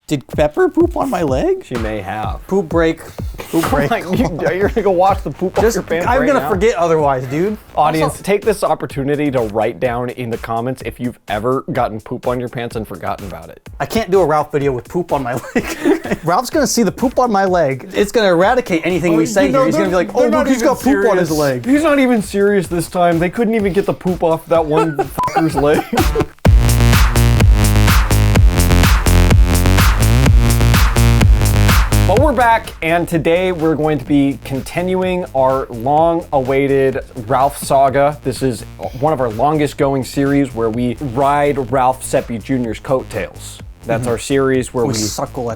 Did Pepper poop on my leg? She may have. Poop break. Poop break. Like, you're gonna go watch the poop off your pants I'm right gonna now? forget otherwise, dude. Audience, Also, take this opportunity to write down in the comments if you've ever gotten poop on your pants and forgotten about it. I can't do a Ralph video with poop on my leg. Ralph's gonna see the poop on my leg. It's gonna eradicate anything we say here. He's gonna be like, oh, look, he's got poop on his leg. He's not even serious this time. They couldn't even get the poop off that one fucker's leg. But we're back, and today we're going to be continuing our long-awaited Ralph saga. This is one of our longest-going series where we ride Ralph Seppi Jr.'s coattails. That's our series where we suckle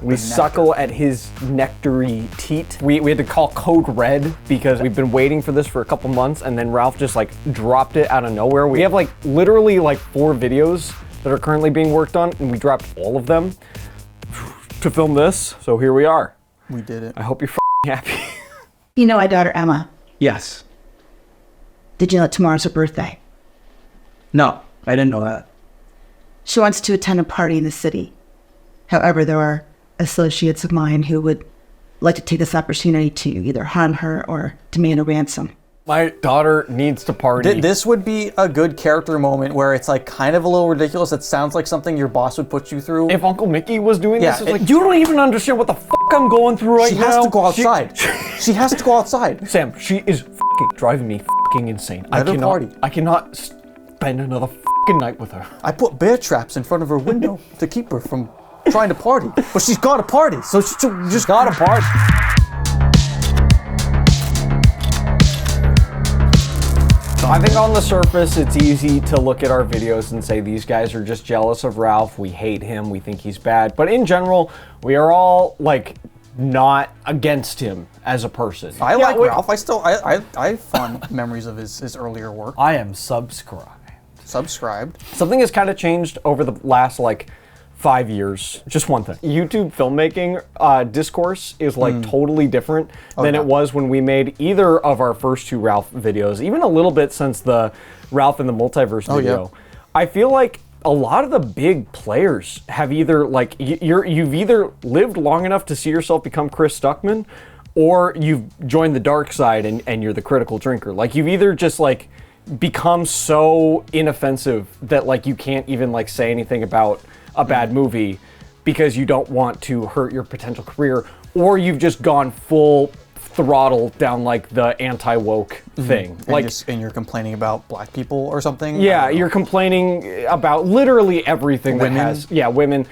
at his nectary teat. We had to call Code Red because we've been waiting for this for a couple months, and then Ralph just like dropped it out of nowhere. We have like literally like 4 videos that are currently being worked on, and we dropped all of them to film this. So here we are. We did it. I hope you're happy. You know my daughter, Emma. Yes. Did you know that tomorrow's her birthday? No, I didn't know that. She wants to attend a party in the city. However, there are associates of mine who would like to take this opportunity to either harm her or demand a ransom. My daughter needs to party. This would be a good character moment where it's like kind of a little ridiculous. It sounds like something your boss would put you through. If Uncle Mikki was doing Yeah, this, it's like, you don't even understand what the fuck I'm going through right she now. has to go outside. She has to go outside. Sam, she is fucking driving me fucking insane. Let her party. I cannot spend another fucking night with her. I put bear traps in front of her window to keep her from trying to party. But she's got to party, so she just got to party. I think on the surface, it's easy to look at our videos and say these guys are just jealous of Ralph. We hate him. We think he's bad. But in general, we are all like not against him as a person. I like Ralph. I have fond memories of his earlier work. I am subscribed. Subscribed. Something has kind of changed over the last like 5 years. Just one thing. YouTube filmmaking discourse is like totally different than it was when we made either of our first 2 Ralph videos, even a little bit since the Ralph in the Multiverse video. Yeah. I feel like a lot of the big players have either like, you've either lived long enough to see yourself become Chris Stuckman, or you've joined the dark side and you're the critical drinker. Like you've either just like become so inoffensive that like you can't even like say anything about a bad movie because you don't want to hurt your potential career, or you've just gone full throttle down like the anti-woke thing. And you're complaining about black people or something? Yeah, you're complaining about literally everything Women? that has, women.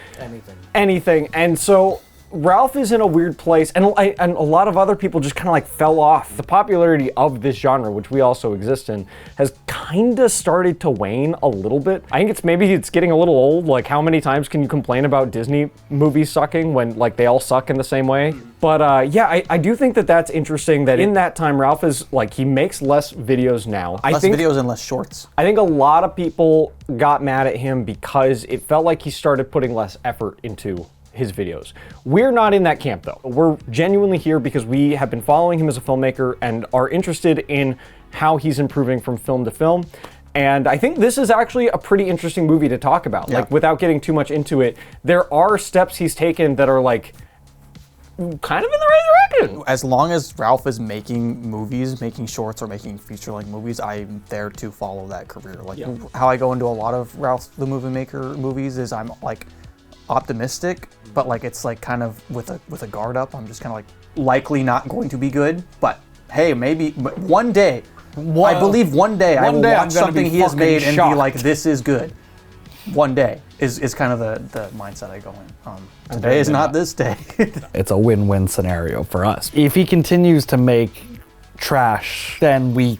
Anything. And so Ralph is in a weird place, and a lot of other people just kind of like fell off. The popularity of this genre, which we also exist in, has kind of started to wane a little bit. I think maybe it's getting a little old. Like, how many times can you complain about Disney movies sucking when like they all suck in the same way? But yeah, I do think that that's interesting that in that time, Ralph is like, he makes less videos now. Less videos and less shorts. I think a lot of people got mad at him because it felt like he started putting less effort into his videos. We're not in that camp though. We're genuinely here because we have been following him as a filmmaker and are interested in how he's improving from film to film. And I think this is actually a pretty interesting movie to talk about. Yeah. Like, without getting too much into it, there are steps he's taken that are like kind of in the right direction. As long as Ralph is making movies, making shorts, or making feature-length movies, I'm there to follow that career. Like how I go into a lot of Ralph the Movie Maker movies is I'm like optimistic, but like it's like kind of with a guard up. I'm just kind of like likely not going to be good, but hey, maybe one day. I believe one day I will watch something he has made and be like, this is good. One day is kind of the mindset I go in. Today is not this day. It's a win-win scenario for us. If he continues to make trash, then we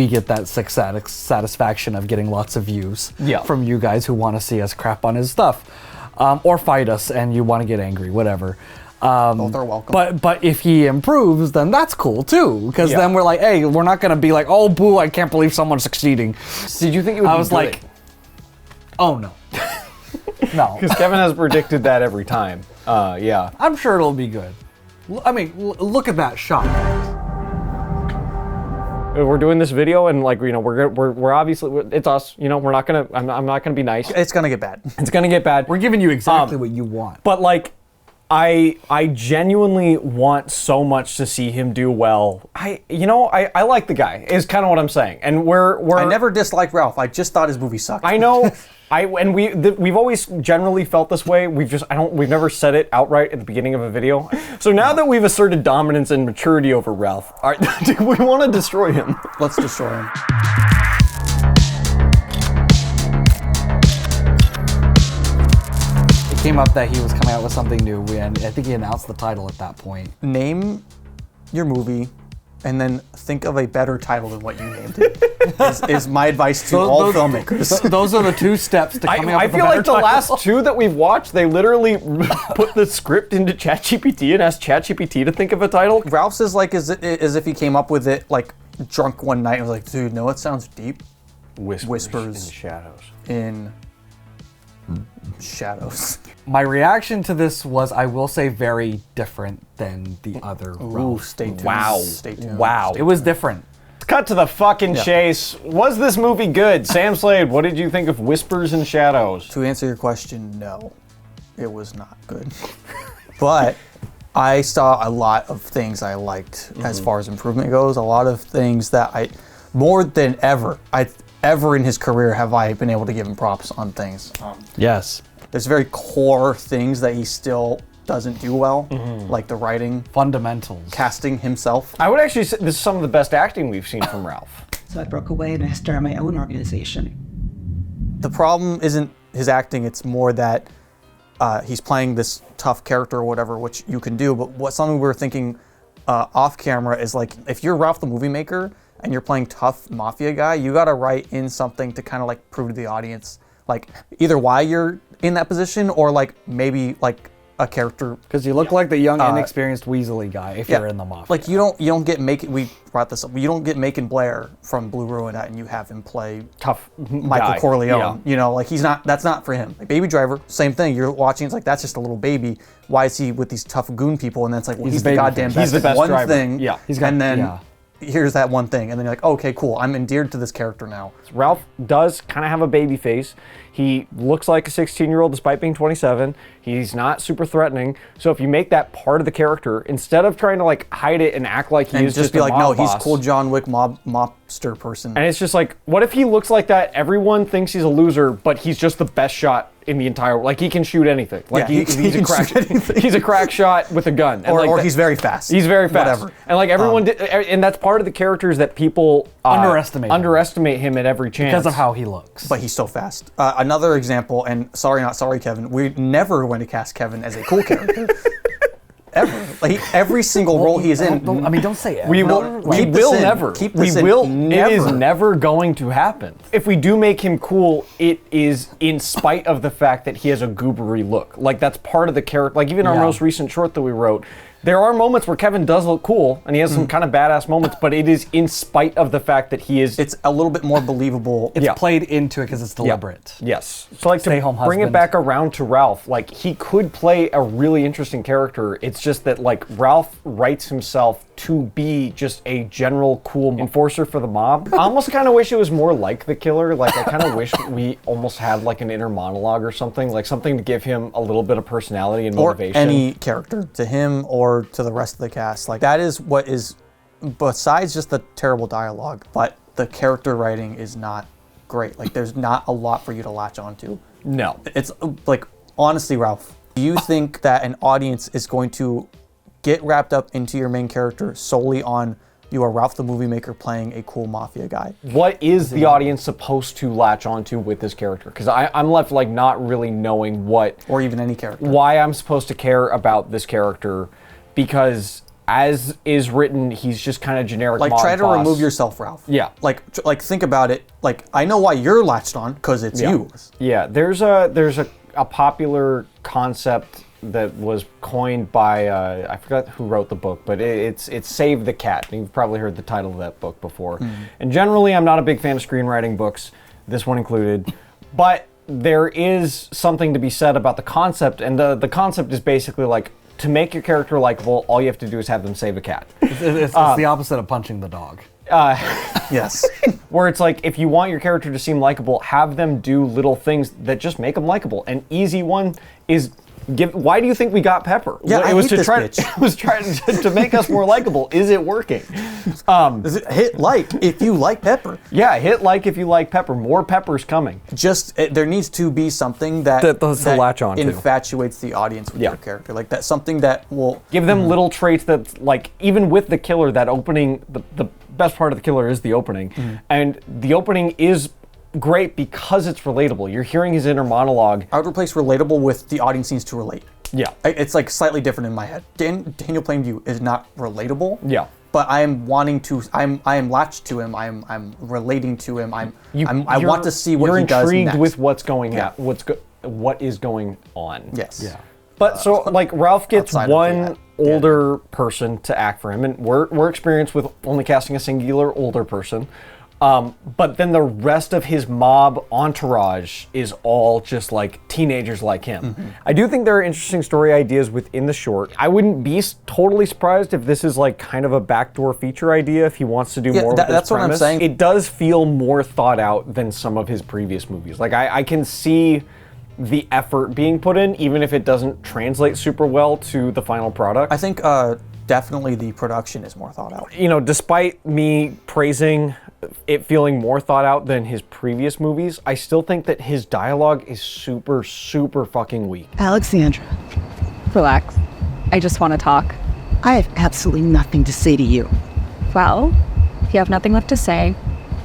get that satisfaction of getting lots of views from you guys who want to see us crap on his stuff. Or fight us and you want to get angry, whatever. Both are welcome. But if he improves, then that's cool too. Because then we're like, hey, we're not going to be like, oh, boo, I can't believe someone's succeeding. Did you think it would be good? I was like, oh no. No. Because Kevin has predicted that every time. Yeah. I'm sure it'll be good. I mean, look at that shot. We're doing this video and like, you know, we're obviously, it's us, you know, I'm not gonna be nice. It's gonna get bad. It's gonna get bad. We're giving you exactly what you want. But like, I genuinely want so much to see him do well. I like the guy, is kind of what I'm saying. And I never disliked Ralph. I just thought his movie sucked. I know. We've always generally felt this way. We've never said it outright at the beginning of a video. So now that we've asserted dominance and maturity over Ralph, all right, do we want to destroy him? Let's destroy him. Came up that he was coming out with something new, and I think he announced the title at that point. Name your movie, and then think of a better title than what you named it. is my advice to all filmmakers. Those are the 2 steps to coming up with a better title. I feel like the last 2 that we've watched, they literally put the script into ChatGPT and asked ChatGPT to think of a title. Ralph's is like as if he came up with it like drunk one night and was like, dude, no, it sounds deep. Whispers in shadows. In shadows. My reaction to this was, I will say, very different than the other Ralph. Stay tuned. Wow. Stay tuned. Wow. It was different. Cut to the fucking chase. Was this movie good? Sam Slade, what did you think of Whispers in Shadows? To answer your question, no. It was not good. But I saw a lot of things I liked as far as improvement goes. A lot of things that more than ever in his career have I been able to give him props on things. Yes. There's very core things that he still doesn't do well, like the writing, fundamentals, casting himself. I would actually say this is some of the best acting we've seen from Ralph. So I broke away and I started my own organization. The problem isn't his acting, it's more that he's playing this tough character or whatever, which you can do, but something we were thinking off camera is like, if you're Ralph the Movie Maker, and you're playing tough mafia guy, you gotta write in something to kind of like prove to the audience, like either why you're in that position or like maybe like a character. Because you look like the young, inexperienced Weasley guy if you're in the mafia. Like you don't get we brought this up. You don't get Macon Blair from Blue Ruin and you have him play tough Michael guy. Corleone. You know, like that's not for him. Like Baby Driver, same thing. You're watching, it's like that's just a little baby. Why is he with these tough goon people? And then it's like, well, he's the goddamn best. He's the best one driver. thing. Yeah, and then. Here's that one thing, and then you're like, okay, cool, I'm endeared to this character now. Ralph does kind of have a baby face. He looks like a 16-year-old despite being 27. He's not super threatening. So if you make that part of the character, instead of trying to like hide it and act like he is just be like, no, he's boss, cool John Wick mobster person. And it's just like, what if he looks like that? Everyone thinks he's a loser, but he's just the best shot in the entire, like he can shoot anything. Like he's a crack, he's a crack shot with a gun. And or he's very fast. He's very fast. Whatever. And like everyone and that's part of the characters that people underestimate him at every chance. Because of how he looks. But he's so fast. Another example, and sorry, not sorry, Kevin, we never going to cast Kevin as a cool character. Ever. Like every single role he is in. Don't say ever. We will never. Keep this in. Never. It is never going to happen. If we do make him cool, it is in spite of the fact that he has a goobery look. Like that's part of the character. Like even our most recent short that we wrote, there are moments where Kevin does look cool, and he has some kind of badass moments, but it is in spite of the fact that he is... It's a little bit more believable. It's played into it because it's deliberate. Yes. So like to bring it back around to Ralph, like he could play a really interesting character. It's just that like Ralph writes himself to be just a general cool enforcer for the mob. I almost kind of wish it was more like The Killer. Like I kind of wish we almost had like an inner monologue or something, like something to give him a little bit of personality and motivation. Or any character, to him or to the rest of the cast. Like that is what is, besides just the terrible dialogue, but the character writing is not great. Like there's not a lot for you to latch onto. No. It's like, honestly, Ralph, do you think that an audience is going to get wrapped up into your main character solely on you are Ralph the Movie Maker playing a cool mafia guy? What is the audience supposed to latch onto with this character? Because I'm left like not really knowing what... Or even any character. Why I'm supposed to care about this character, because as is written, he's just kind of generic like mob try to boss. remove yourself, Ralph. Yeah. Like think about it. Like I know why you're latched on, because it's you. Yeah, there's a popular concept that was coined by I forgot who wrote the book, but it's Save the Cat. You've probably heard the title of that book before. And generally, I'm not a big fan of screenwriting books, this one included, but there is something to be said about the concept, and the concept is basically like, to make your character likable, all you have to do is have them save a cat. It's the opposite of punching the dog. Yes. Where it's like, if you want your character to seem likable, have them do little things that just make them likable. An easy one is Why do you think we got Pepper? Yeah, I hate this bitch. It was trying to make us more likable. Is it working? Hit like if you like Pepper. Yeah, hit like if you like Pepper. More Pepper's coming. Just there needs to be something that latch on to. Infatuates the audience with your character. Like that's something that will give them little traits that, like, even with the killer, that opening, the best part of the killer is the opening, and the opening is great because it's relatable. You're hearing his inner monologue. I would replace relatable with the audience needs to relate. Yeah, it's like slightly different in my head. Daniel Plainview is not relatable. Yeah. But I am wanting to. I am latched to him. I'm relating to him. I want to see what he does next. You're intrigued with what's going on. What is going on? Yes. Yeah. But so like Ralph gets one older person to act for him, and we're experienced with only casting a singular older person. But then the rest of his mob entourage is all just like teenagers like him. I do think there are interesting story ideas within the short. I wouldn't be totally surprised if this is like kind of a backdoor feature idea if he wants to do more with this that's premise. What I'm saying. It does feel more thought out than some of his previous movies. Like I can see the effort being put in, even if it doesn't translate super well to the final product. I think definitely the production is more thought out. You know, despite me praising it feeling more thought out than his previous movies, I still think that his dialogue is super, super fucking weak. Alexandra. Relax. I just want to talk. I have absolutely nothing to say to you. Well, if you have nothing left to say,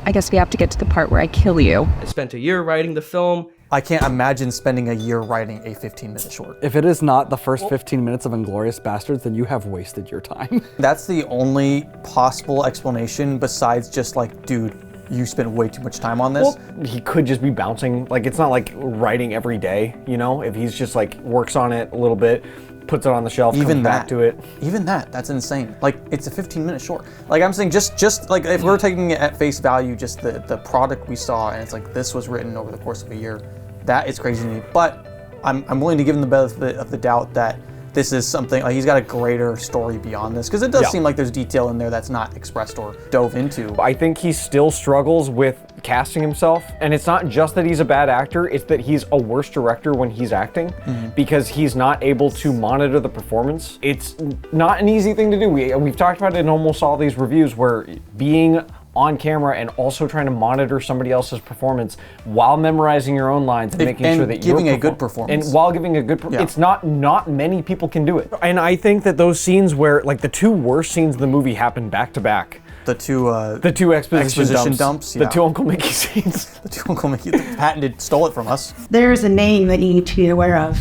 I guess we have to get to the part where I kill you. I spent a year writing the film. I can't imagine spending a year writing a 15-minute short. If it is not the first 15 minutes of Inglourious Bastards, then you have wasted your time. That's the only possible explanation besides just like, dude, you spent way too much time on this. Well, he could just be bouncing. Like, it's not like writing every day, you know? If he's just like works on it a little bit, puts it on the shelf, comes back to it. Even that's insane. Like, it's a 15-minute short. Like, I'm saying just like if we're taking it at face value, just the product we saw, and it's like this was written over the course of a year, that is crazy to me. But I'm willing to give him the benefit of the doubt that this is something, like he's got a greater story beyond this, because it does seem like there's detail in there that's not expressed or dove into. I think he still struggles with casting himself, and it's not just that he's a bad actor, it's that he's a worse director when he's acting, because he's not able to monitor the performance. It's not an easy thing to do. We've talked about it in almost all these reviews, where being on camera and also trying to monitor somebody else's performance while memorizing your own lines and making sure that you're giving a good performance. And while giving a good it's not many people can do it. And I think that those scenes where, like, the two worst scenes in the movie happen back to back. The two exposition dumps. Yeah. The two Uncle Mickey scenes. The two Uncle Mickey, the patented, stole it from us. There's a name that you need to be aware of.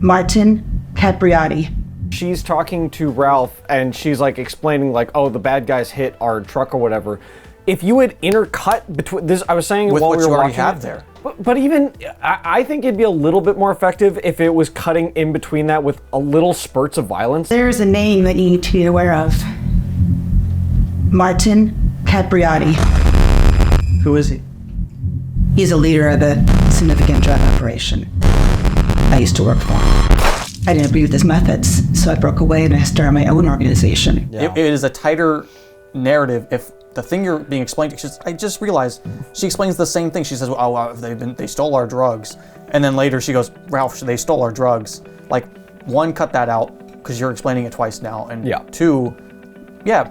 Martin Capriati. She's talking to Ralph, and she's like explaining, like, oh, the bad guys hit our truck or whatever. If you had intercut between this, I was saying with while what we were you already watching have there. But even, I think it'd be a little bit more effective if it was cutting in between that with a little spurts of violence. There's a name that you need to be aware of. Martin Capriati. Who is he? He's a leader of a significant drug operation I used to work for. I didn't agree with his methods, so I broke away and I started my own organization. Yeah. It is a tighter narrative if the thing you're being explained to, I just realized she explains the same thing. She says, oh, they stole our drugs. And then later she goes, Ralph, they stole our drugs. Like, one, cut that out because you're explaining it twice now. And two,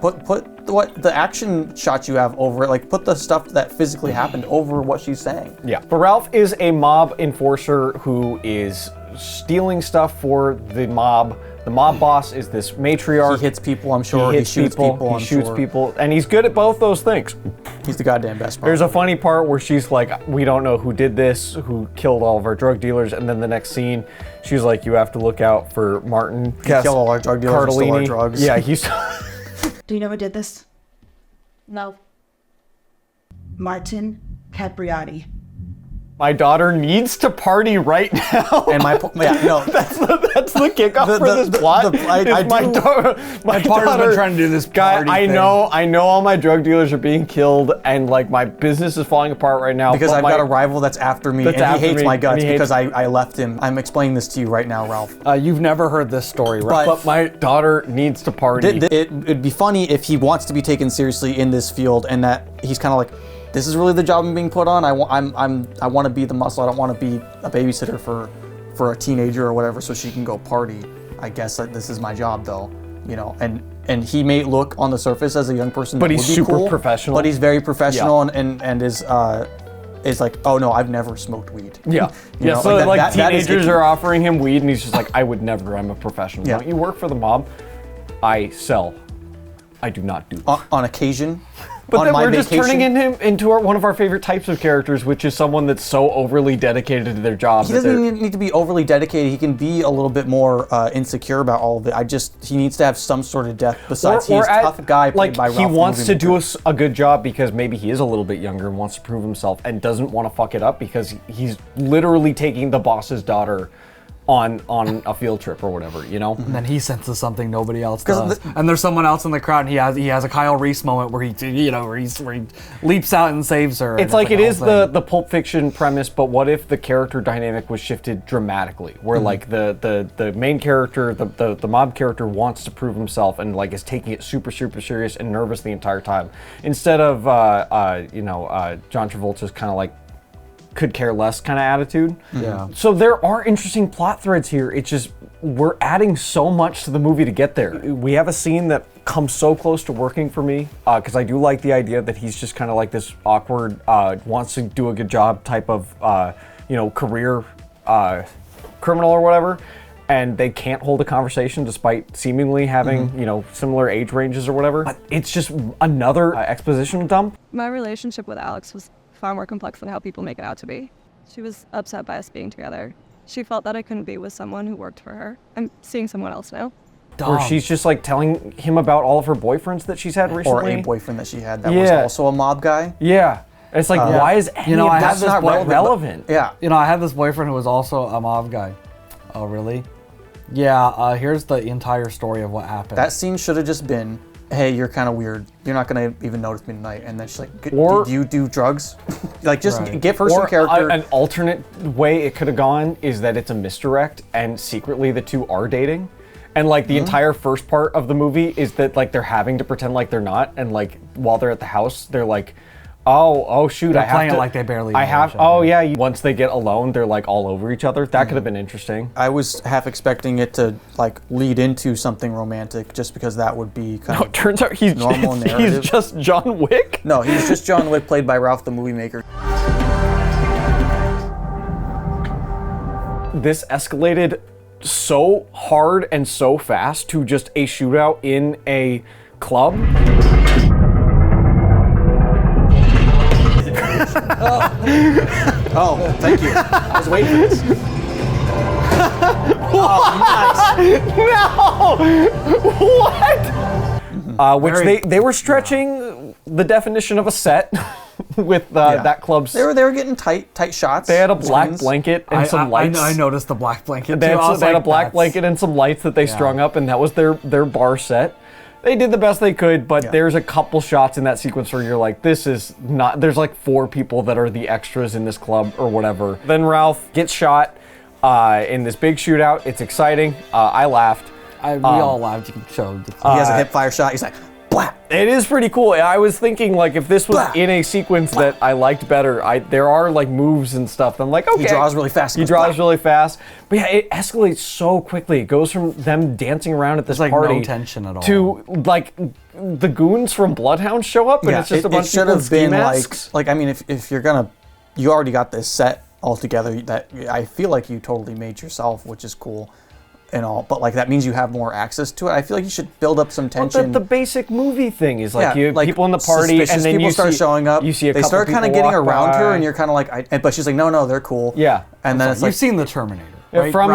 put what the action shots you have over it, like put the stuff that physically happened over what she's saying. Yeah, but Ralph is a mob enforcer who is stealing stuff for the mob. The mob boss is this matriarch. He hits people, I'm sure. He shoots people, He shoots people, and he's good at both those things. He's the goddamn best. There's a funny part where she's like, we don't know who did this, who killed all of our drug dealers, and then the next scene, she's like, you have to look out for Martin. He killed all our drug dealers and stole our drugs. Yeah, he's... Do you know who did this? No. Martin Capriati. My daughter needs to party right now. And that's the kickoff for this plot. My daughter's been trying to do this guy. party I thing. know all my drug dealers are being killed, and like my business is falling apart right now. Because I've got a rival that's after me, and he hates my guts because I left him. I'm explaining this to you right now, Ralph. You've never heard this story, right? But my daughter needs to party. It'd be funny if he wants to be taken seriously in this field, and that he's kind of like, this is really the job I'm being put on. I want to be the muscle. I don't want to be a babysitter for for a teenager or whatever so she can go party. I guess that this is my job though, you know, and he may look on the surface as a young person, but that he's would be super cool, professional. But he's very professional and is like, oh no, I've never smoked weed. Yeah, You know, so like that is teenagers icky. are offering him weed, and he's just like, I would never. I'm a professional. Yeah. Don't you work for the mob? I sell. I do not do. On occasion. But on then my we're just vacation. turning him into one of our favorite types of characters, which is someone that's so overly dedicated to their job. He doesn't even need to be overly dedicated. He can be a little bit more insecure about all of it. He needs to have some sort of depth besides he's a tough guy played by Ralph he wants to do MovieMaker. a good job because maybe he is a little bit younger and wants to prove himself and doesn't want to fuck it up because he's literally taking the boss's daughter on a field trip or whatever, you know? And then he senses something nobody else does. And there's someone else in the crowd, and he has a Kyle Reese moment where he leaps out and saves her. It's like it is the Pulp Fiction premise, but what if the character dynamic was shifted dramatically, where like the main character, the mob character wants to prove himself and like is taking it super serious and nervous the entire time, instead of John Travolta's kind of like could care less kind of attitude. Yeah. So there are interesting plot threads here. It's just we're adding so much to the movie to get there. We have a scene that comes so close to working for me because I do like the idea that he's just kind of like this awkward, wants to do a good job type of career criminal or whatever. And they can't hold a conversation despite seemingly having, similar age ranges or whatever. But it's just another exposition dump. My relationship with Alex was far more complex than how people make it out to be. She was upset by us being together. She felt that I couldn't be with someone who worked for her. I'm seeing someone else now. Where she's just like telling him about all of her boyfriends that she's had recently. Or a boyfriend that she had that was also a mob guy. Yeah. It's like, why is any of that not relevant? Yeah. I had this boyfriend who was also a mob guy. Oh, really? Yeah, here's the entire story of what happened. That scene should have just been, hey, you're kind of weird. You're not going to even notice me tonight. And then she's like, did you do drugs? Like, just give her some character. An alternate way it could have gone is that it's a misdirect and secretly the two are dating. And like the entire first part of the movie is that like they're having to pretend like they're not. And like while they're at the house, they're like, oh shoot, they're I have playing to, it like they barely I know have, each other. yeah. Once they get alone, they're like all over each other. That could have been interesting. I was half expecting it to like lead into something romantic just because that would be kind of turns out he's normal narrative. He's just John Wick? No, he's just John Wick played by Ralph the Movie Maker. This escalated so hard and so fast to just a shootout in a club. Oh, thank you. I was waiting for this. No! What? Which they were stretching the definition of a set with that club's. They were getting tight shots. They had a black blanket and some lights. I noticed the black blanket. They had a black blanket and some lights that they strung up, and that was their bar set. They did the best they could, but there's a couple shots in that sequence where you're like, this is not, there's like 4 people that are the extras in this club or whatever. Then Ralph gets shot in this big shootout. It's exciting. I laughed. We all laughed. You can show. He has a hip fire shot. He's like, blah. It is pretty cool. I was thinking like if this was in a sequence that I liked better, there are like moves and stuff. I'm like, okay. He draws really fast. He draws really fast. But yeah, it escalates so quickly. It goes from them dancing around at this There's like party no tension at all. to like the goons from Bloodhound show up and it's just a bunch of people in ski masks. Like I mean, if you're gonna, you already got this set all together. That I feel like you totally made yourself, which is cool. And all, but like that means you have more access to it. I feel like you should build up some tension. Well, the basic movie thing is like you have people in the party, and then people start showing up. You see a they couple start kind of people getting walk around by. her, and you're kind of like, but she's like, no, they're cool. Yeah, and then it's like you've seen the Terminator, yeah, right, from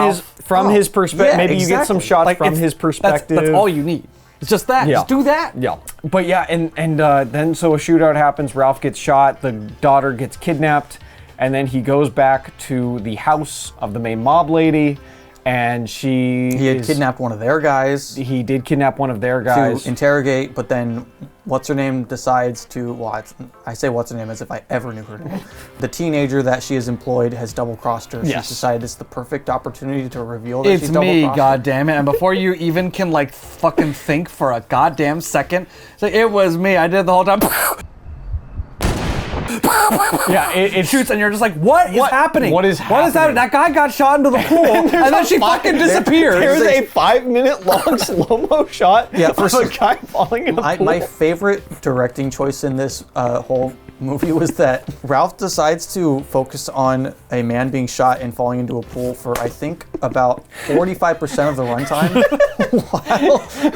his perspective. Yeah, maybe you get some shots like from his perspective. That's all you need. It's just that. Yeah. Just do that. Yeah, but yeah, and then so a shootout happens. Ralph gets shot. The daughter gets kidnapped, and then he goes back to the house of the main mob lady. And he had kidnapped one of their guys. He did kidnap one of their guys. To interrogate, but then what's-her-name decides to, well, I say what's-her-name as if I ever knew her name. The teenager that she has employed has double-crossed her. Yes. She's decided this is the perfect opportunity to reveal that she's double-crossed her. It's me, goddammit. And before you even can like fucking think for a goddamn second, it's like, it was me. I did it the whole time. Yeah, it shoots, and you're just like, what is happening? What is happening? happening? That guy got shot into the pool, and then she fucking disappears. There's a 5-minute long slow-mo shot of a guy falling in the pool. My favorite directing choice in this whole movie was that Ralph decides to focus on a man being shot and falling into a pool for, I think, about 45% of the runtime,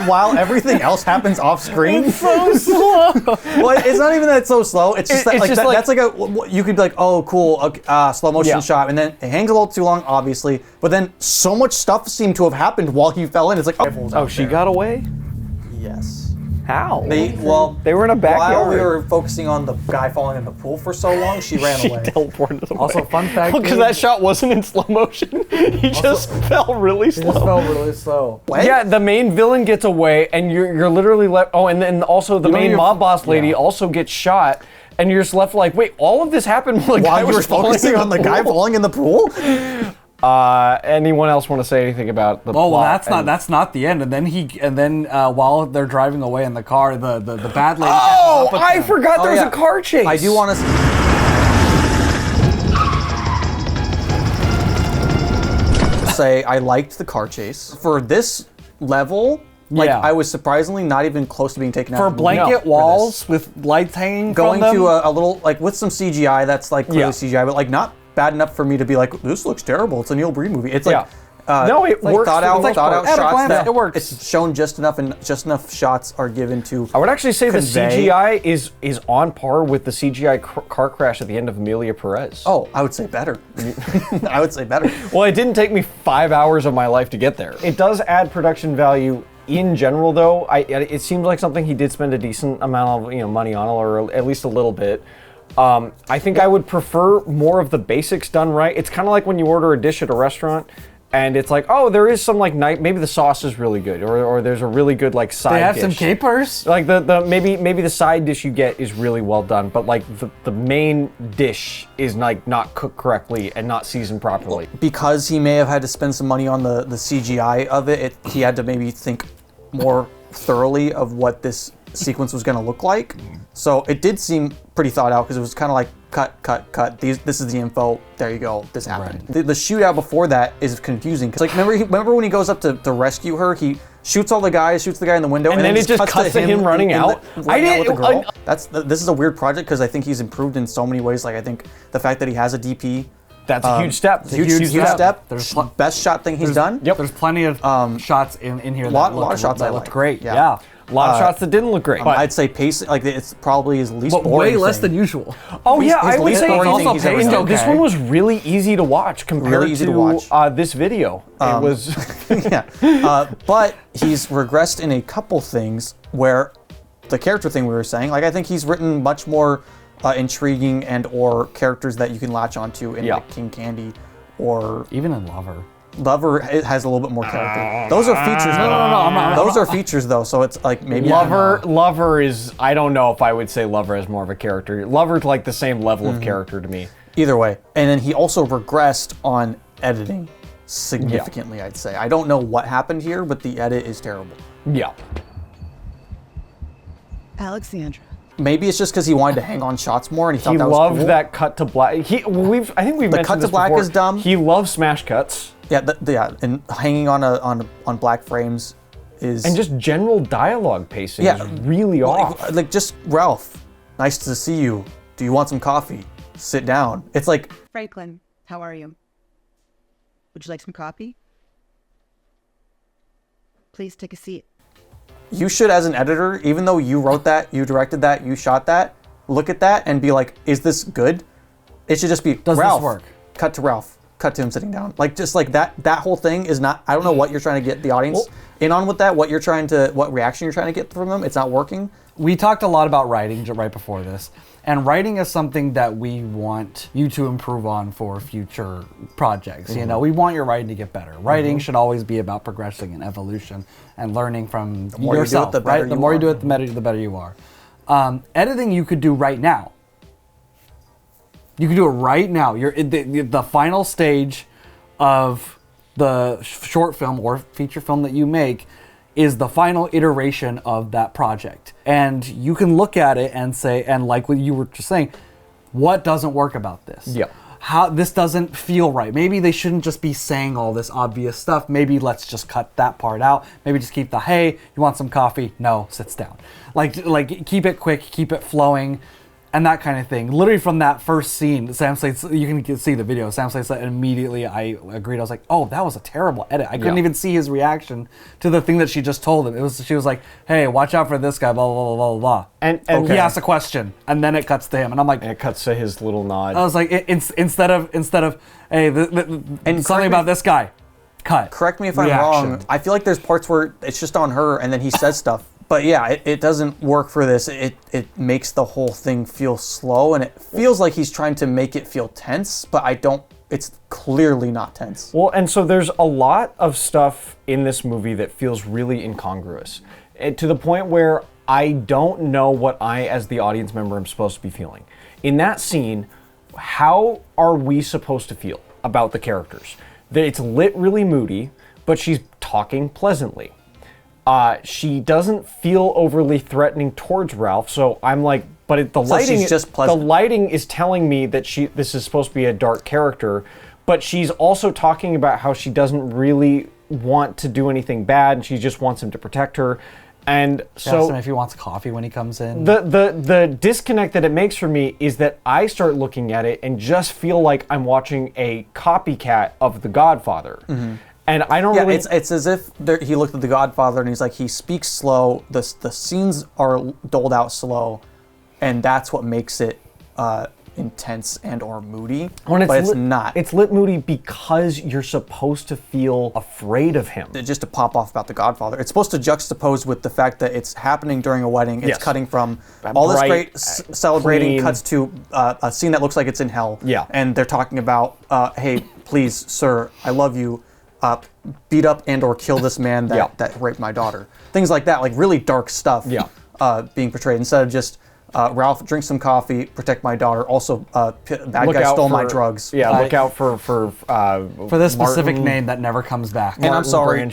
while everything else happens off screen. It's so slow. Well, it's not even that it's so slow. It's just that's like a, you could be like, oh, cool, slow motion shot, and then it hangs a little too long, obviously. But then so much stuff seemed to have happened while he fell in. It's like, oh, she got away? Yes. How? They were in a backyard. While we were focusing on the guy falling in the pool for so long, she ran away. Teleported away. Also, fun fact. Because that shot wasn't in slow motion. He just fell really slow. He just fell really slow. What? Yeah, the main villain gets away, and you're literally left. Oh, and then also the main mob boss lady also gets shot, and you're just left like, wait, all of this happened while you were focusing on the guy falling in the pool? Anyone else want to say anything about the plot? Well, that's not the end. And then while they're driving away in the car, the bad lady. Oh, I forgot there was a car chase. I do want to say I liked the car chase for this level. Like I was surprisingly not even close to being taken out. For blanket walls with lights hanging going from them. to a little like with some CGI that's like clearly CGI, but like not bad enough for me to be like, this looks terrible. It's a Neil Breen movie. It's like no, it like works. Thought out shots. That it works. It's shown just enough, and just enough shots are given to. I would actually say convey. the CGI is on par with the CGI car crash at the end of Amelia Perez. Oh, I would say better. I would say better. Well, it didn't take me 5 hours of my life to get there. It does add production value. In general, though, it seems like something he did spend a decent amount of money on, or at least a little bit. I think I would prefer more of the basics done right. It's kind of like when you order a dish at a restaurant, and it's like, oh, there is some like maybe the sauce is really good, or there's a really good like side dish. They have some capers. Like the maybe the side dish you get is really well done, but like the main dish is like not cooked correctly and not seasoned properly. Because he may have had to spend some money on the CGI of it, he had to maybe think more thoroughly of what this sequence was going to look like. So it did seem pretty thought out because it was kind of like cut. This is the info. There you go. This happened. Right. The shootout before that is confusing. Cause like remember when he goes up to rescue her, he shoots all the guys, shoots the guy in the window, and then it just cuts to him running out. This is a weird project because I think he's improved in so many ways. Like I think the fact that he has a DP. That's a huge step. It's a huge step. There's best shot thing he's done. Yep. There's plenty of shots in here. A lot of shots that looked great. Yeah. A lot of shots that didn't look great. I'd say pace, like it's probably his least boring way less thing. than usual. Oh yeah, I would say this one was really easy to watch compared to this video. It was but he's regressed in a couple things where the character thing we were saying, like I think he's written much more intriguing and or characters that you can latch onto in like King Candy or even in Lover. Lover has a little bit more character. Those are features. No. Those are features though, so it's like maybe Lover is. I don't know if I would say Lover has more of a character. Lover's like the same level of character to me. Either way, and then he also regressed on editing significantly. I'd say I don't know what happened here, but the edit is terrible. Yeah. Alexandra. Maybe it's just because he wanted to hang on shots more, and he thought that was cool. He loved that cut to black. I think we've mentioned the cut to black before. is dumb. He loves smash cuts. Yeah, and hanging on black frames is and just general dialogue pacing is really off. Like just Ralph, nice to see you. Do you want some coffee? Sit down. It's like Franklin, how are you? Would you like some coffee? Please take a seat. You should, as an editor, even though you wrote that, you directed that, you shot that, look at that and be like, is this good? It should just be Does Ralph. This work? Cut to Ralph. Cut to him sitting down. Like just like that whole thing is not, I don't know what you're trying to get the audience in on with that, what reaction you're trying to get from them. It's not working. We talked a lot about writing right before this. And writing is something that we want you to improve on for future projects. You know, we want your writing to get better. Writing should always be about progressing and evolution and learning from yourself. The more you do it, the better you are. Editing you could do right now. You could do it right now. You're the final stage of the short film or feature film that you make is the final iteration of that project. And you can look at it and say, and like what you were just saying, What doesn't work about this? Yeah. How this doesn't feel right. Maybe they shouldn't just be saying all this obvious stuff. Maybe let's just cut that part out. Maybe just keep the, hey, you want some coffee? No, sits down. Like keep it quick, keep it flowing, and that kind of thing. Literally from that first scene, Sam Slate's, you can see the video. Sam Slate said, and immediately I agreed. I was like, oh, that was a terrible edit. I couldn't even see his reaction to the thing that she just told him. She was like, hey, watch out for this guy, blah, blah, blah, blah, blah. And he asks a question, and then it cuts to him. And I'm like... And it cuts to his little nod. I was like, instead of, hey, something about this guy, cut. Correct me if I'm wrong. I feel like there's parts where it's just on her, and then he says stuff. But yeah, it doesn't work for this. It makes the whole thing feel slow, and it feels like he's trying to make it feel tense, but it's clearly not tense. Well, and so there's a lot of stuff in this movie that feels really incongruous, to the point where I don't know what I, as the audience member, am supposed to be feeling. In that scene, how are we supposed to feel about the characters? It's lit really moody, but she's talking pleasantly. She doesn't feel overly threatening towards Ralph, so I'm like, but the lighting, the lighting is telling me that this is supposed to be a dark character, but she's also talking about how she doesn't really want to do anything bad, and she just wants him to protect her. And so, ask him if he wants coffee when he comes in. The disconnect that it makes for me is that I start looking at it and just feel like I'm watching a copycat of The Godfather. Mm-hmm. And I don't really... It's as if he looked at The Godfather and he's like, he speaks slow, the scenes are doled out slow, and that's what makes it intense and or moody, but it's not. It's lit moody because you're supposed to feel afraid of him. Just to pop off about The Godfather, it's supposed to juxtapose with the fact that it's happening during a wedding. It's cutting from all this great celebrating, clean. Cuts to a scene that looks like it's in hell. Yeah. And they're talking about, hey, please, sir, I love you. Beat up and or kill this man that raped my daughter. Things like that, like really dark stuff being portrayed, instead of just Ralph, drink some coffee, protect my daughter. Also, bad guy stole my drugs. Yeah, look out for this specific name that never comes back. And I'm sorry, I'm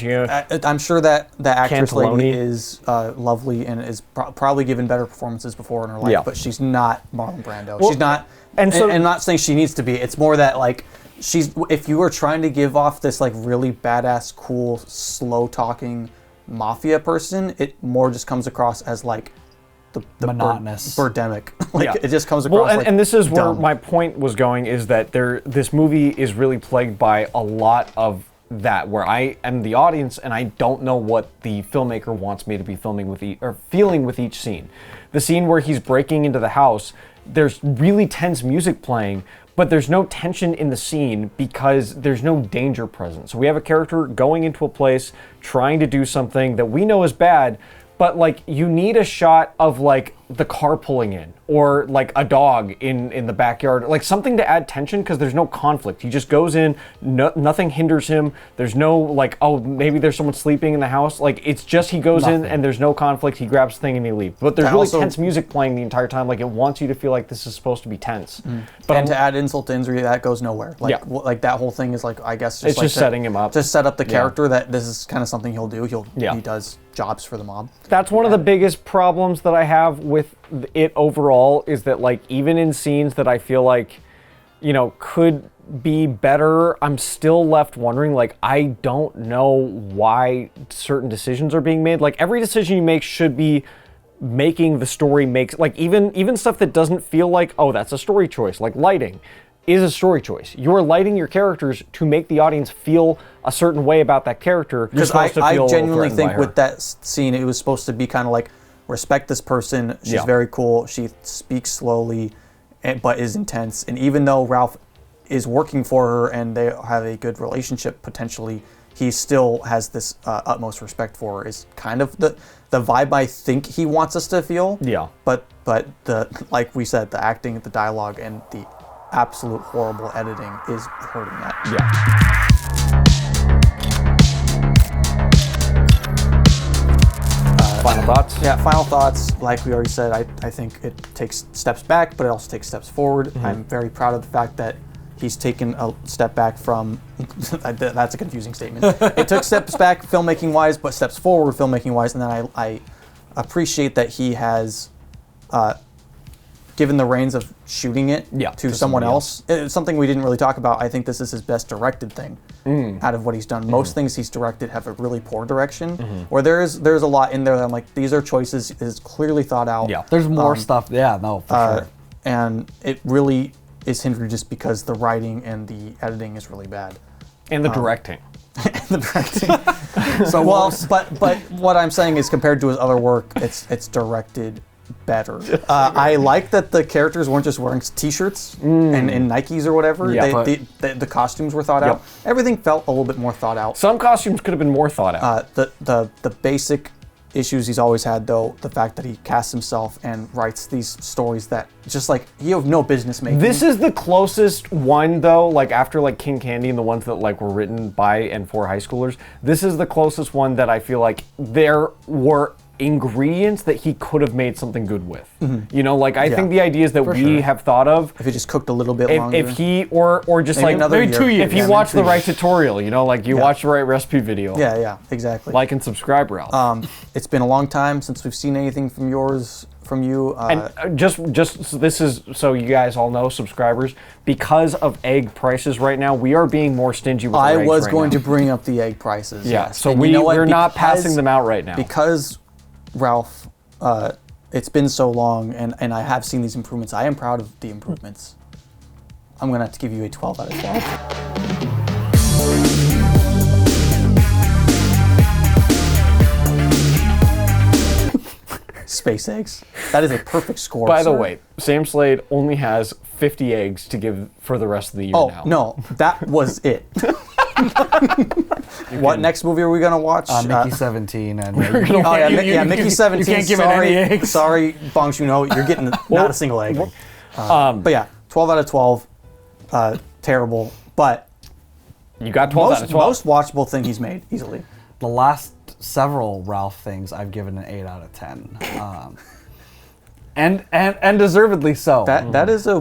sure that the actress lady is lovely and is probably given better performances before in her life, but she's not Marlon Brando. Well, she's not, and I'm not saying she needs to be. It's more that like, if you were trying to give off this like really badass, cool, slow talking mafia person, it more just comes across as like the monotonous, birdemic. It just comes across. And this is where my point was going, is that this movie is really plagued by a lot of that, where I am the audience and I don't know what the filmmaker wants me to be feeling with each scene. The scene where he's breaking into the house, there's really tense music playing, but there's no tension in the scene because there's no danger present. So we have a character going into a place, trying to do something that we know is bad, but like you need a shot of like the car pulling in, or like a dog in the backyard, like something to add tension, because there's no conflict. He just goes in, nothing hinders him. There's no like, oh, maybe there's someone sleeping in the house. Like it's just he goes in and there's no conflict. He grabs the thing and he leaves. But there's really tense music playing the entire time. Like it wants you to feel like this is supposed to be tense. But to add insult to injury, that goes nowhere. Like like that whole thing is like, I guess it's just setting him up. Just set up the character that this is kind of something he'll do. He does jobs for the mob. That's one of the biggest problems that I have with it overall, is that like even in scenes that I feel like, you know, could be better, I'm still left wondering, like, I don't know why certain decisions are being made. Like every decision you make should be making the story makes, like even stuff that doesn't feel like, oh, that's a story choice, like lighting is a story choice. You're lighting your characters to make the audience feel a certain way about that character. Because I genuinely think with that scene, it was supposed to be kind of like, respect this person, she's very cool, she speaks slowly, but is intense. And even though Ralph is working for her and they have a good relationship potentially, he still has this utmost respect for her, is kind of the vibe I think he wants us to feel. Yeah. But like we said, the acting, the dialogue, and the absolute horrible editing is hurting that. Final thoughts? Yeah, final thoughts. Like we already said, I think it takes steps back, but it also takes steps forward. I'm very proud of the fact that he's taken a step back from, that's a confusing statement. It took steps back filmmaking-wise, but steps forward filmmaking-wise, and then I appreciate that he has given the reins of shooting it to someone else. It's something we didn't really talk about. I think this is his best directed thing out of what he's done. Most things he's directed have a really poor direction, where there's a lot in there that I'm like, these are choices that is clearly thought out. Yeah, there's more stuff. Yeah, no, for sure. And it really is hindered just because the writing and the editing is really bad. And the directing. The directing. So but what I'm saying is, compared to his other work, it's directed better. I like that the characters weren't just wearing t-shirts and Nikes or whatever. Yeah, the costumes were thought out. Everything felt a little bit more thought out. Some costumes could have been more thought out. The basic issues he's always had, though, the fact that he casts himself and writes these stories that just like you have no business making. This is the closest one, though, like after like King Candy and the ones that like were written by and for high schoolers. This is the closest one that I feel like there were ingredients that he could have made something good with. You know, like I think the ideas that we have thought of, if he just cooked a little bit longer, if he or just maybe like another maybe 2 years, if he watched the right tutorial, you know, like you watched the right recipe video. Yeah, exactly. Like and subscribe, Ralph. It's been a long time since we've seen anything from you. And just so this is so you guys all know, subscribers, because of egg prices right now, we are being more stingy with our eggs was right going now. to bring up the egg prices. Yeah, yes. so And you know what? we're not passing them out right now. Because, Ralph, it's been so long, and I have seen these improvements. I am proud of the improvements. I'm going to have to give you a 12 out of 12. Space eggs. That is a perfect score. By the way, Sam Slade only has 50 eggs to give for the rest of the year now. No, that was it. What next movie are we gonna watch? Mickey 17 and Mickey 17. You can't give sorry, it any eggs. Sorry, Bong Joon-ho, you're getting not a single egg. But yeah, 12 out of 12. Terrible, but you got 12 out of 12. Most watchable thing he's made easily. The last several Ralph things I've given an 8 out of 10. And deservedly so. That is a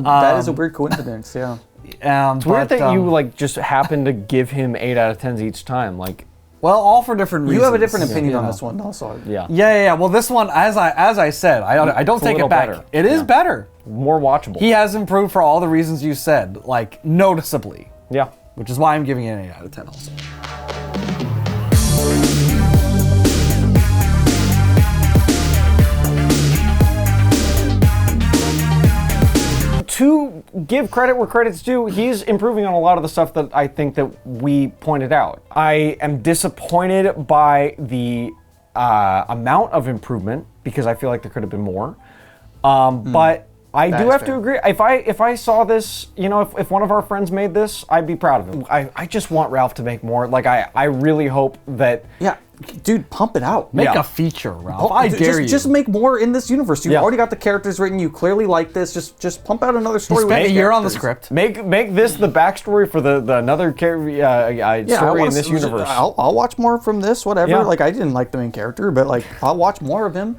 weird coincidence, yeah. It's weird that you like just happen to give him 8 out of 10s each time. Like, well, all for different reasons. You have a different opinion on this one, also. Yeah. Well, this one, as I said, I don't take it back. Better. It is better, more watchable. He has improved for all the reasons you said, like noticeably. Yeah. Which is why I'm giving it an 8 out of 10 also. To give credit where credit's due, he's improving on a lot of the stuff that I think that we pointed out. I am disappointed by the amount of improvement because I feel like there could have been more. But I do have to agree. If I saw this, you know, if one of our friends made this, I'd be proud of him. I just want Ralph to make more. Like I really hope that. Yeah. Dude, pump it out. Make a feature, Ralph. I dare you. Just make more in this universe. You've already got the characters written. You clearly like this. Just pump out another story. You spent a year on the script. Make this the backstory for the another story in this universe. I'll watch more from this. Whatever. Yeah. Like I didn't like the main character, but like I'll watch more of him.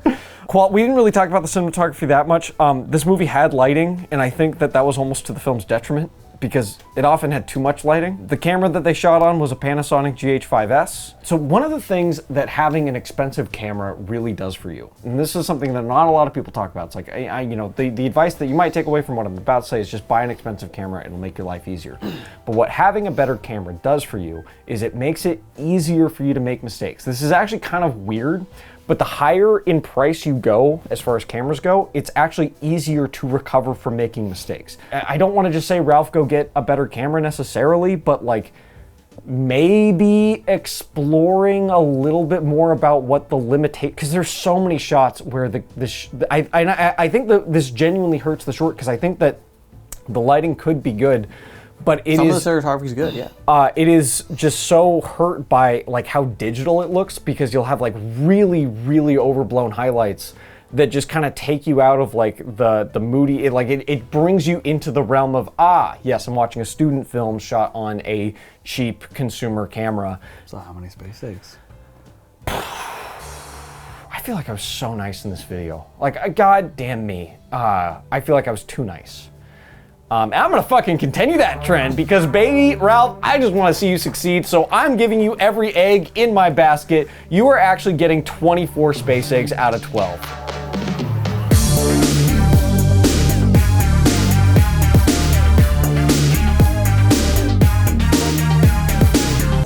We didn't really talk about the cinematography that much. This movie had lighting, and I think that was almost to the film's detriment because it often had too much lighting. The camera that they shot on was a Panasonic GH5S. So one of the things that having an expensive camera really does for you, and this is something that not a lot of people talk about. It's like, the advice that you might take away from what I'm about to say is just buy an expensive camera. It'll make your life easier. But what having a better camera does for you is it makes it easier for you to make mistakes. This is actually kind of weird, but the higher in price you go, as far as cameras go, it's actually easier to recover from making mistakes. I don't want to just say, Ralph, go get a better camera necessarily, but like maybe exploring a little bit more about what the limitation, because there's so many shots where I think that this genuinely hurts the short, because I think that the lighting could be good, but some of the cinematography is good, yeah. It is just so hurt by like how digital it looks, because you'll have like really, really overblown highlights that just kind of take you out of like the moody. It brings you into the realm of yes, I'm watching a student film shot on a cheap consumer camera. So how many space eggs? I feel like I was so nice in this video. Like, god damn me. I feel like I was too nice. And I'm gonna fucking continue that trend because, baby, Ralph, I just wanna see you succeed, so I'm giving you every egg in my basket. You are actually getting 24 space eggs out of 12.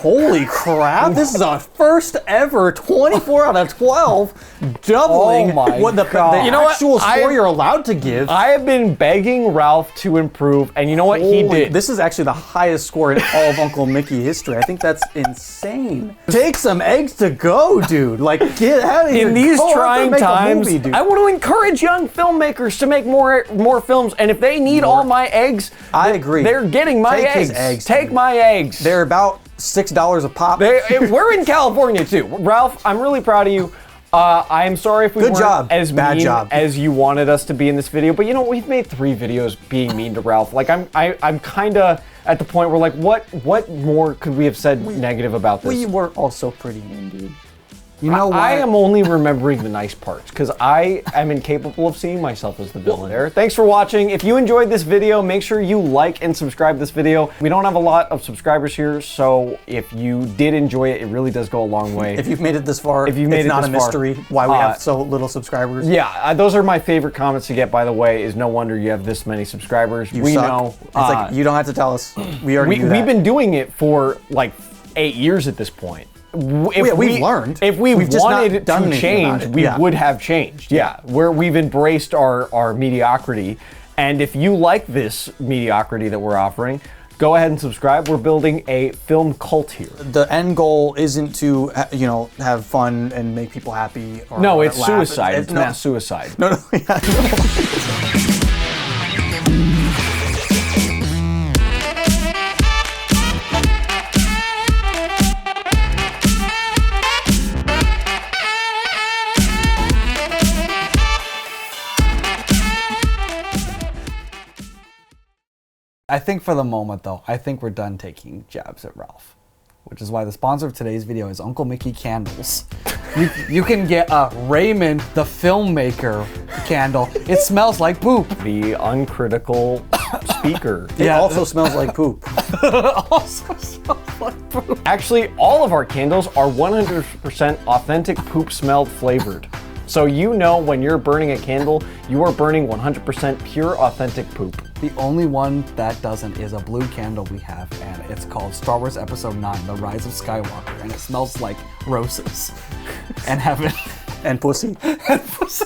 Holy crap! This is our first ever 24 out of 12, doubling what the actual score you're allowed to give. I have been begging Ralph to improve, and you know what? He did. This is actually the highest score in all of Uncle Mickey history. I think that's insane. Take some eggs to go, dude. Like, get out of here. In these trying times, I want to encourage young filmmakers to make more films, and if they need all my eggs, I agree. They're getting my eggs. Take my eggs. They're about $6 a pop. We're in California too. Ralph, I'm really proud of you. I'm sorry if we weren't as mean as you wanted us to be in this video, but you know, we've made 3 videos being mean to Ralph. Like, I'm kind of at the point where, like, what more could we have said negative about this? We were also pretty mean, dude. You know what? I am only remembering the nice parts because I am incapable of seeing myself as the villain there. Thanks for watching. If you enjoyed this video, make sure you like and subscribe to this video. We don't have a lot of subscribers here, so if you did enjoy it, it really does go a long way. If you've made it this far, it's not a mystery why we have so little subscribers. Yeah, those are my favorite comments to get, by the way, is no wonder you have this many subscribers. We know. It's like, you don't have to tell us. We already knew that. We've been doing it for like 8 years at this point. We've learned. If we wanted to change, we would have changed. Yeah, we've embraced our mediocrity. And if you like this mediocrity that we're offering, go ahead and subscribe. We're building a film cult here. The end goal isn't to, have fun and make people happy. Or no, it's laugh. suicide. It's mass suicide. No. I think for the moment, though, I think we're done taking jabs at Ralph, which is why the sponsor of today's video is Uncle Mickey Candles. You can get a Raymond the Filmmaker candle. It smells like poop. The uncritical speaker. It also smells like poop. Also smells like poop. Actually, all of our candles are 100% authentic poop smelled flavored. So you know when you're burning a candle, you are burning 100% pure authentic poop. The only one that doesn't is a blue candle we have, and it's called Star Wars Episode 9, The Rise of Skywalker, and it smells like roses and heaven. And pussy. And pussy.